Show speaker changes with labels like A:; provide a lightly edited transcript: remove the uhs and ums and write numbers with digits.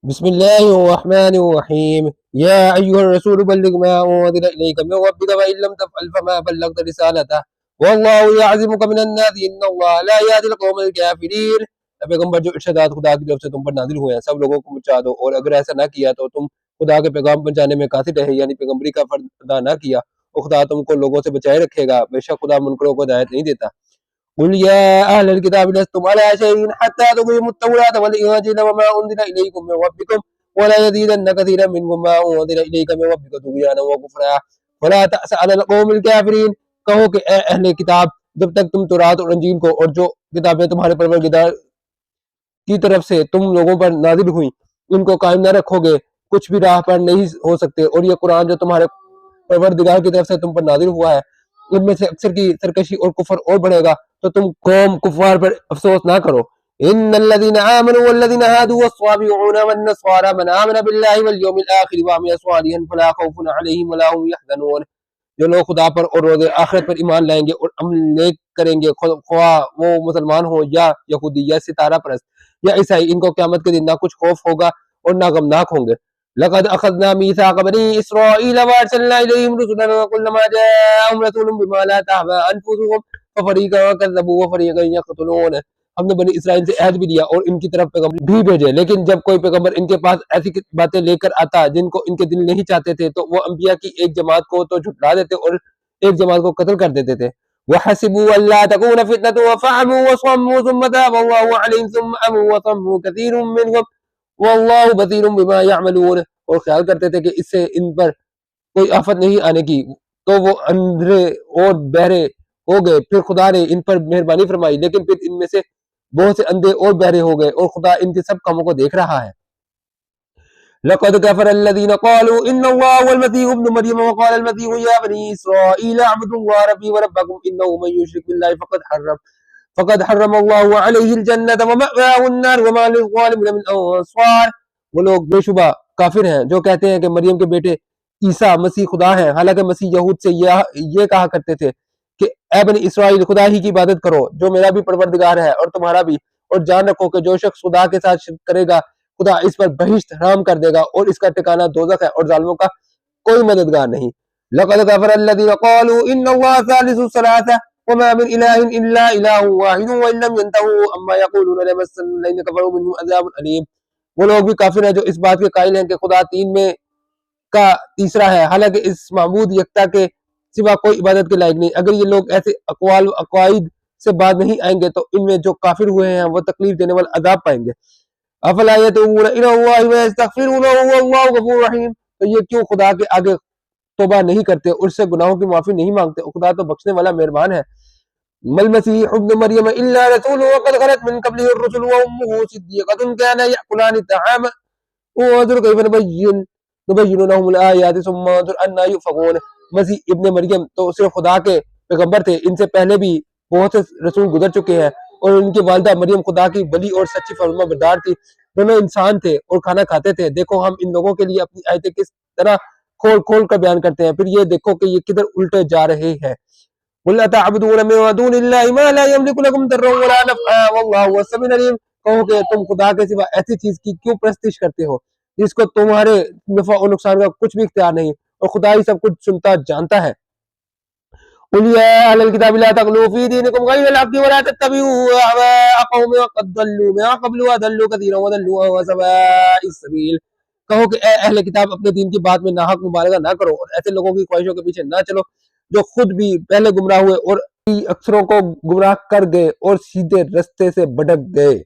A: بسم الله الرحمن الرحيم يا أيها الرسول بلغ ما أنزل إليك من ربك وإن لم تفعل فما بلغت رسالته والله يعصمك من الناس إن الله لا يهدي القوم الكافرين۔ اے پیغمبر جو ارشادات خدا کی طرف سے تم پر نازل ہوئے ہیں سب لوگوں کو پہنچا دو، اور اگر ایسا نہ کیا تو تم خدا کے پیغام پہنچانے میں قاصر رہے، یعنی پیغمبری کا فرض ادا نہ کیا، اور خدا تم کو لوگوں سے بچائے رکھے گا، بے شک خدا منکروں کو ہدایت نہیں دیتا۔ قل يا أهل الكتاب لستم على شيء حتى تقيموا التوراة والإنجيل وما أنزل إليكم من ربكم ولا يزيدن كثيرا منهم ما أنزل إليك من ربك طغيانا وكفرا ولا تأس على القوم الكافرين۔ کہو کہ اے اہل کتاب، جب تک تم تورات اور انجیل کو اور جو کتابیں تمہارے پروردگار کی طرف سے تم لوگوں پر نازل ہوئیں ان کو قائم نہ رکھو گے، کچھ بھی راہ پر نہیں ہو سکتے، اور یہ قرآن جو تمہارے پروردگار کی طرف سے تم پر نازل ہوا ہے ان میں سے اکثر کی سرکشی اور کفر اور بڑھے گا، تو تم قوم کفار پر افسوس نہ کرو۔ ان الذين آمنوا والذين هادوا والصابئون والنصارى من آمن بالله واليوم الآخر وعمل صالحا فلا خوف عليهم ولا هم يحزنون۔ جو لوگ خدا پر اور روز آخرت پر ایمان لائیں گے اور عمل نیک کریں گے، خواہ وہ مسلمان ہو یا یہودی یا ستارہ پرست یا عیسائی، ان کو قیامت کے دن نہ کچھ خوف ہوگا اور نہ غمناک ہوں گے۔ لقد اخذنا ميثاق بني اسرائيل وارسلنا اليهم رسلا وكلما جاءهم رسول بما لا تهوى انفسهم ففريقا كذبوا وفريقا يقتلون۔ ہم نے بنی اسرائیل سے عہد بھی لیا اور ان کی طرف پیغمبر بھی بھیجے، لیکن جب کوئی پیغمبر ان کے پاس ایسی باتیں لے کر آتا جن کو ان کے دل نہیں چاہتے تھے تو وہ انبیاء کی ایک جماعت کو تو جھٹلا دیتے اور ایک جماعت کو قتل کر دیتے تھے۔ وَحَسِبُوا أَلَّا تَكُونَ فِتْنَةٌ وَفَعَمُوا وَصَمُّوا ثُمَّ تَابَ اللَّهُ عَلَيْهِمْ ثُمَّ عَمُوا وَصَمُّوا كَثِيرٌ مِّنْهُمْ وَاللَّهُ بَصِيرٌ بِمَا يَعْمَلُونَ۔ اور خیال کرتے تھے کہ اس سے ان پر کوئی آفت نہیں آنے کی، تو وہ اندھے اور بہرے ہو گئے، پھر خدا نے ان پر مہربانی فرمائی، لیکن پھر ان میں سے بہت سے اندھے اور بہرے ہو گئے، اور خدا ان کے سب کاموں کو دیکھ رہا ہے۔ لقد كفر الذين قالوا ان الله هو المسيح ابن مريم وقال المسيح يا بني اسرائيل اعبدوا الله ربي وربكم انه من يشرك بالله فقد حرم الله عليه الجنة ومأواه النار وما للظالمين من انصار۔ وہ لوگ بے شبہ کافر ہیں جو کہتے ہیں کہ مریم کے بیٹے عیسیٰ مسیح خدا ہیں، حالانکہ مسیح یہود سے یہ کہا کرتے تھے کہ اے بنی اسرائیل خدا ہی کی عبادت کرو جو میرا بھی پروردگار ہے اور تمہارا بھی، اور جان رکھو کہ جو شخص خدا کے ساتھ شرک کرے گا خدا اس پر بہشت حرام کر دے گا اور اس کا ٹھکانہ دوزخ ہے، اور ظالموں کا کوئی مددگار نہیں۔ لقد كفر الذين قالوا ان الله ثالث ثلاثة وما من اله الا اله واحد وان لم ينتهوا عما يقولون ليمسن الذين كفروا منهم عذاب اليم۔ وہ لوگ بھی کافر ہیں جو اس بات کے قائل ہیں کہ خدا تین میں کا تیسرا ہے، حالانکہ اس معبود یکتا کے سوا کوئی عبادت کے لائق نہیں۔ اگر یہ لوگ ایسے اقوال و عقائد سے بعد نہیں آئیں گے تو ان میں جو کافر ہوئے ہیں وہ تکلیف دینے والا عذاب پائیں گے۔ افلا يتوبون الى الله ويستغفرونه والله غفور رحیم۔ تو یہ کیوں خدا کے آگے توبہ نہیں کرتے اور اس سے گناہوں کی معافی نہیں مانگتے، خدا تو بخشنے والا مہربان ہے۔ مل مسیح ابن مریم الا رسول وقد خلت من قبله الرسل وامه صدیقة كان يأكلان الطعام وانظر كيف نبين لهم الآيات ثم انظر أنى يؤفكون۔ مسیح ابن مریم تو صرف خدا کے پیغمبر تھے، ان سے پہلے بھی بہت سے رسول گزر چکے ہیں، اور ان کی والدہ مریم خدا کی ولی اور سچی فرما بردار تھی، دونوں انسان تھے اور کھانا کھاتے تھے۔ دیکھو ہم ان لوگوں کے لیے اپنی آیتیں کس طرح کھول کھول کر بیان کرتے ہیں، پھر یہ دیکھو کہ یہ کدھر الٹے جا رہے ہیں۔ قل اتعبدون من دون اللہ ما لا یملک لکم ضرا ولا نفعا واللہ هو السمیع العلیم۔ کہو کہ تم خدا کے سوا ایسی چیز کی کیوں پرستش کرتے ہو جس کو تمہارے نفع و نقصان کا کچھ بھی اختیار نہیں، اور خدا ہی سب کچھ سنتا جانتا ہے۔ قل يا أهل الكتاب لا تغلوا في دينكم غير الحق ولا تتبعوا أهواء قوم قد ضلوا من قبل وضلوا كثيرا وضلوا عن سواء السبيل۔ کہو کہ اے اہل کتاب اپنے دین کی بات میں ناحق مبالغہ نہ کرو اور ایسے لوگوں کی خواہشوں کے پیچھے نہ چلو جو خود بھی پہلے گمراہ ہوئے اور اکثروں کو گمراہ کر گئے اور سیدھے رستے سے بھٹک گئے۔